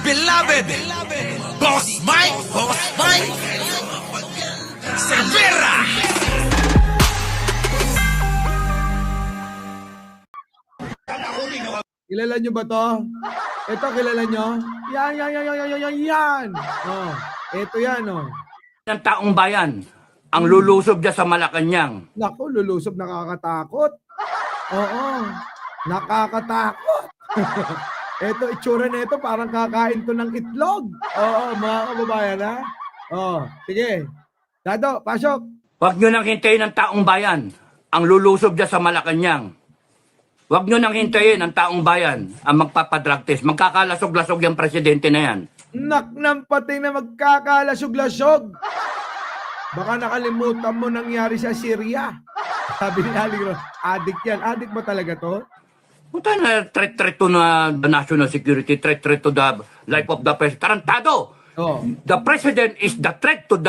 beloved Boss Mike Cervera. Kilala nyo ba to? Ito, kilala nyo? Yan. Oh, ito yan, oh. Ng taong bayan ang lulusob dyan sa Malacanang. Naku, lulusob, nakakatakot. Oo, nakakatakot. Ito, itsura na ito, parang kakain to ng itlog. Oo, mga kababayan, ha? Oh, sige. Dado, pasok. Huwag nyo nang hintayin ng taong bayan ang lulusob dyan sa Malacanang. Huwag nyo nang hintayin ng taong bayan ang magpapadrug test. Magkakalasog-lasog yung presidente na yan. Nak ng patay na magkakalasog-lasog. Baka nakalimutan mo nangyari sa Syria. Sabi ni Ali, addict yan. Addict ba talaga to? Punta na threat to na the national security, threat to the life of the president. Tarantado! Oh. The president is the threat to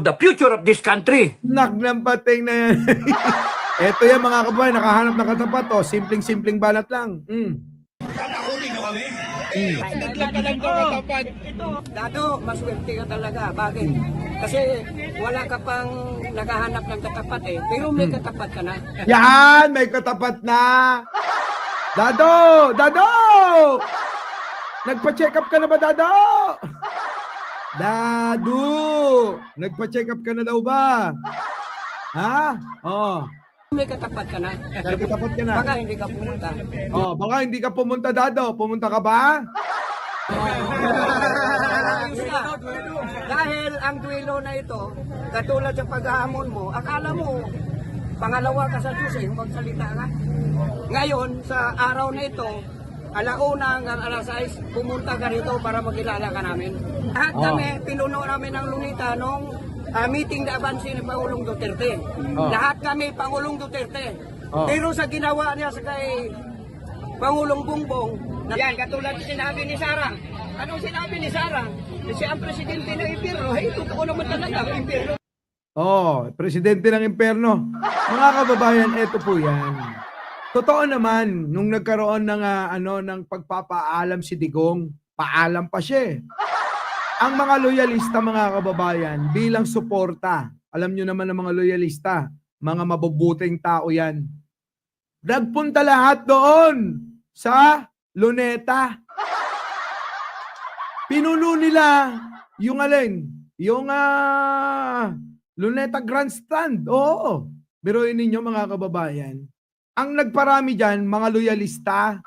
the future of this country. Nak ng patay na yan. Eto yan mga kababayan, nakahanap ng katapat. Oh. Simpleng-simpleng banat lang. Dado, maswerte ka talaga. Bakit? Kasi wala ka pang naghahanap ng katapat eh. Pero may katapat ka na. Yan, may katapat na. Dado! Dado! Nagpa-check up ka na ba, Dado? Dado! Nagpa-check up ka na daw ba? Ha? Oh. May katapat ka na. May katapat ka na. Baka hindi ka pumunta. Oh, baka hindi ka pumunta, Dado. Pumunta ka ba? Dahil ang duelo na ito, katulad sa paghahamon mo, akala mo, pangalawa ka sa Diyos eh, magsalita ka. Ngayon, sa araw na ito, alauna hanggang alas 6, pumunta ka rito para magkilala ka namin. Lahat kami, pinuno namin ang lunita nung meeting na abansi ni Pangulong Duterte. Lahat kami, Pangulong Duterte. Pero sa ginawa niya sa kay Pangulong Bongbong, yan, katulad sinabi ni Sara. Anong sinabi ni Sara? Siya ang presidente ng impyerno. Hey, totoo naman talaga ang impyerno. Oh, presidente ng impyerno. Mga kababayan, eto po yan. Totoo naman, nung nagkaroon ng, ng pagpapaalam si Digong, paalam pa siya. Ang mga loyalista, mga kababayan, bilang suporta, alam nyo naman ang mga loyalista, mga mabubuting tao yan. Nagpunta lahat doon sa Luneta. Pinuno nila yung alin, yung Luneta Grandstand. Oo. Biruin ninyo mga kababayan. Ang nagparami dyan, mga loyalista.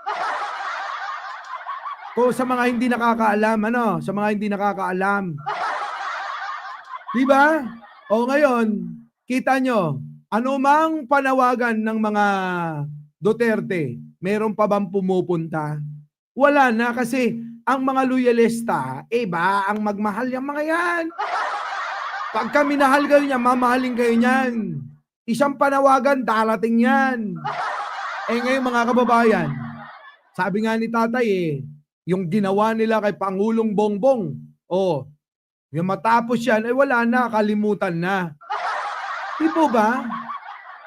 Kung sa mga hindi nakakaalam, sa mga hindi nakakaalam. Diba? O ngayon, kita nyo, anumang panawagan ng mga Duterte, meron pa bang pumupunta? Wala na kasi ang mga loyalista, iba ang magmahal yung mga yan. Pagka minahal kayo niya, mamahalin kayo niyan. Isang panawagan, darating yan. Ngayon mga kababayan, sabi nga ni tatay yung ginawa nila kay Pangulong Bongbong, yung matapos yan, wala na, kalimutan na. Di po ba?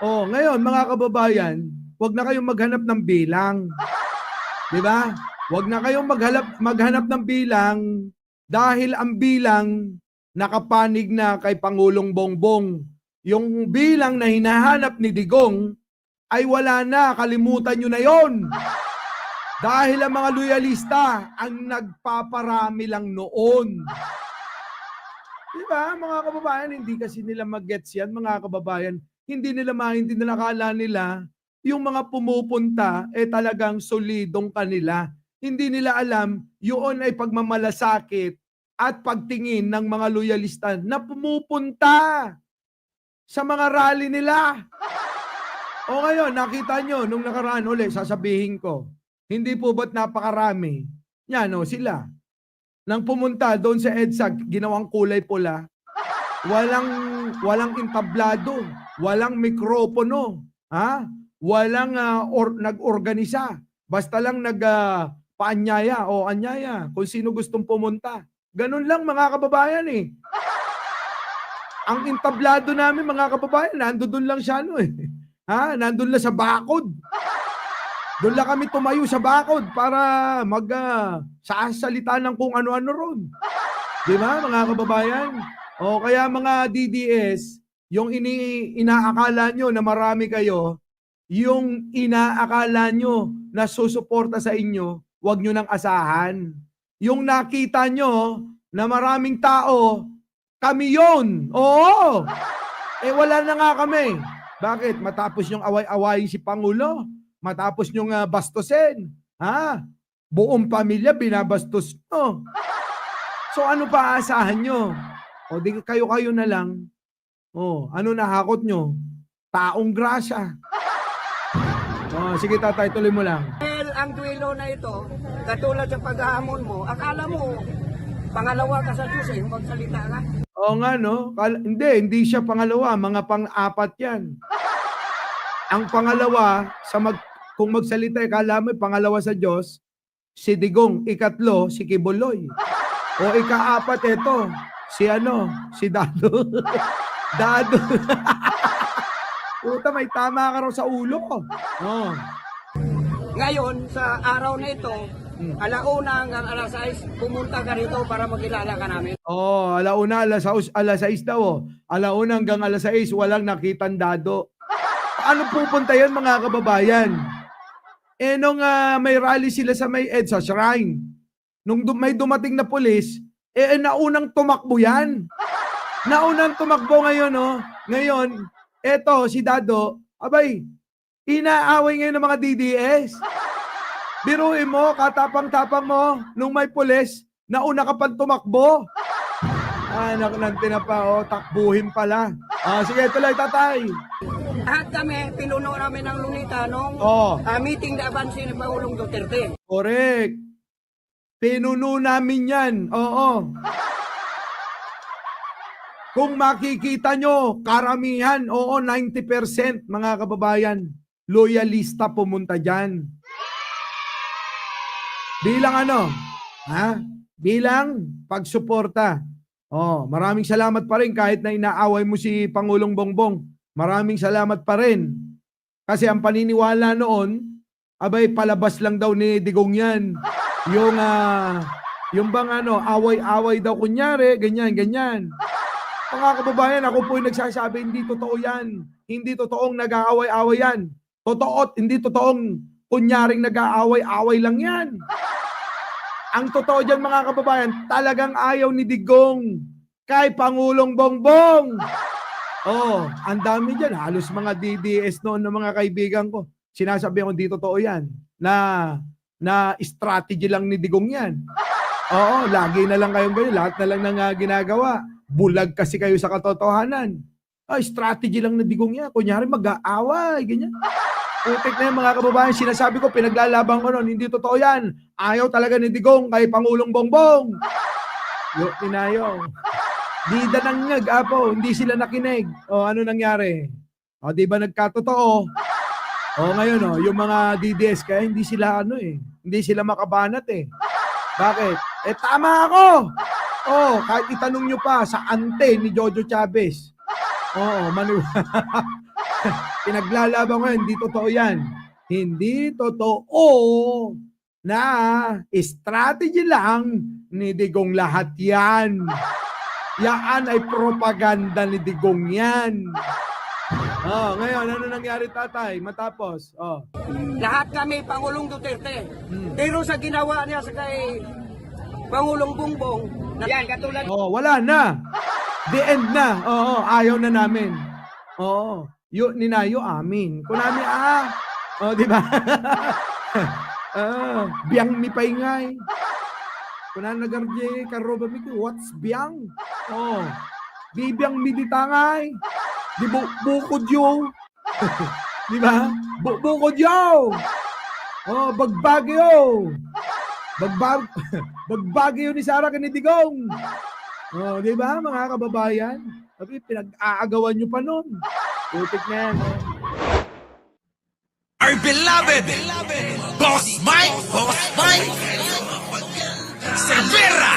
Ngayon mga kababayan, huwag na kayong maghanap ng bilang. Di ba? Huwag na kayong maghanap ng bilang dahil ang bilang nakapanig na kay Pangulong Bongbong. Yung bilang na hinahanap ni Digong ay wala na, kalimutan nyo na yon. Dahil ang mga loyalista ang nagpaparami lang noon. Diba, mga kababayan, hindi kasi nila mag-gets yan, mga kababayan. Hindi nila akala nila, yung mga pumupunta, talagang solidong kanila. Hindi nila alam, yun ay pagmamalasakit at pagtingin ng mga loyalista na pumupunta sa mga rally nila. O ngayon, nakita nyo, nung nakaraan ulit, sasabihin ko, hindi po ba't napakarami? Yan sila. Nang pumunta doon sa EDSA, ginawang kulay pula, walang entablado, walang mikropono, walang nag-organisa, basta lang paanyaya o anyaya kung sino gustong pumunta. Ganun lang mga kababayan Ang entablado namin mga kababayan, nandoon lang siya nandun lang sa bakod. Doon lang kami tumayo sa bakod para sasalita ng kung ano-ano ron. Di ba, mga kababayan? O kaya mga DDS, yung inaakala nyo na marami kayo, yung inaakala nyo na susuporta sa inyo, wag nyo nang asahan. Yung nakita nyo na maraming tao, kami yon. Oo! Wala na nga kami. Bakit? Matapos yung away-awayin si Pangulo, matapos yung bastusin, buong pamilya binabastos nyo. So ano pa aasahan nyo? O di kayo-kayo na lang. O ano nahakot nyo? Taong grasya. O sige tatay, tuloy mo lang. Dahil ang duelo na ito, katulad sa paghahamon mo, akala mo, pangalawa ka sa Diyos eh, magsalita ka. Oo nga no? Hindi siya pangalawa, mga pang-apat yan. Ang pangalawa, kung magsalita, kala mo pangalawa sa Diyos, si Digong, ikatlo, si Kibuloy. O ikaapat, ito, si Dado. Dado. Puta, may tama ka raw sa ulo ko. Oh. Ngayon, sa araw na ito, alauna hanggang alas 6, pumunta ka rito para magkilala ka namin. Oh, alauna, alas 6 daw. Oh. Alauna hanggang alas 6, walang nakitang Dado. Paano pupunta yan mga kababayan? Nung may rally sila sa may EDSA Shrine, nung may dumating na pulis, naunang tumakbo yan. Naunang tumakbo ngayon, oh. Ngayon, eto, si Dado, abay, inaaway ngayon ng mga DDS. Biruin mo, katapang-tapang mo, nung may pulis, nauna ka pang tumakbo. Anak ng tinapa, oh, takbuhin pala. Sige, tuloy, tatay. Lahat kami, pinuno namin ng Lunita nung meeting na abansi ni Pangulong Duterte. Correct. Pinuno namin yan. Oo. Kung makikita nyo, karamihan, 90% mga kababayan, loyalista pumunta dyan. Bilang bilang pagsuporta. Maraming salamat pa rin kahit na inaaway mo si Pangulong Bongbong. Maraming salamat pa rin. Kasi ang paniniwala noon, abay palabas lang daw ni Digong yan. Yung bang away-away daw kunyari, ganyan. Mga kababayan, ako po yung nagsasabi, hindi totoo yan. Hindi totoong nag-aaway-away yan. Hindi totoong kunyaring nag-aaway-away lang yan. Ang totoo dyan mga kababayan, talagang ayaw ni Digong kay Pangulong Bongbong. Ang dami dyan. Halos mga DDS noon ng mga kaibigan ko. Sinasabi ko, hindi totoo yan. Na strategy lang ni Digong yan. Lagi na lang kayong ganyan. Lahat na lang nang ginagawa. Bulag kasi kayo sa katotohanan. Strategy lang na Digong yan. Kunyari mag-aaway, ganyan. Putik na yan mga kababayan. Sinasabi ko, pinaglalaban ko noon. Hindi totoo yan. Ayaw talaga ni Digong kay Pangulong Bongbong. Tinayo. Di danangag, apo. Hindi sila nakinig. Ano nangyari? Di ba nagkatotoo? Ngayon, yung mga DDS, kaya hindi sila hindi sila makabanat eh. Bakit? Tama ako! Kahit itanong nyo pa sa ante ni Jojo Chavez. Pinaglalaban ko yan, hindi totoo yan. Hindi totoo na strategy lang ni Digong lahat yan. Yan ay propaganda ni Digong yan. Ngayon, ano nangyari tatay? Matapos, Lahat kami, Pangulong Duterte. Pero sa ginawa niya sa kay Pangulong Bongbong, yan, katulad. Wala na. The end na. Ayaw na namin. Ninayo, amin. Kunami, di ba? Biyang mi paingay. Kunan nagarje karoba mi ko, what's biyang? Bibiyang mi ditangay. Di bukod yo. Di ba? Bukod yo. Bagbagyo. Bagbagyo ni Sara ni Digong. Di ba mga kababayan? Sabi, pinag-aagawan nyo pa nun. Putik na yan. Our beloved Boss Mike Cervera.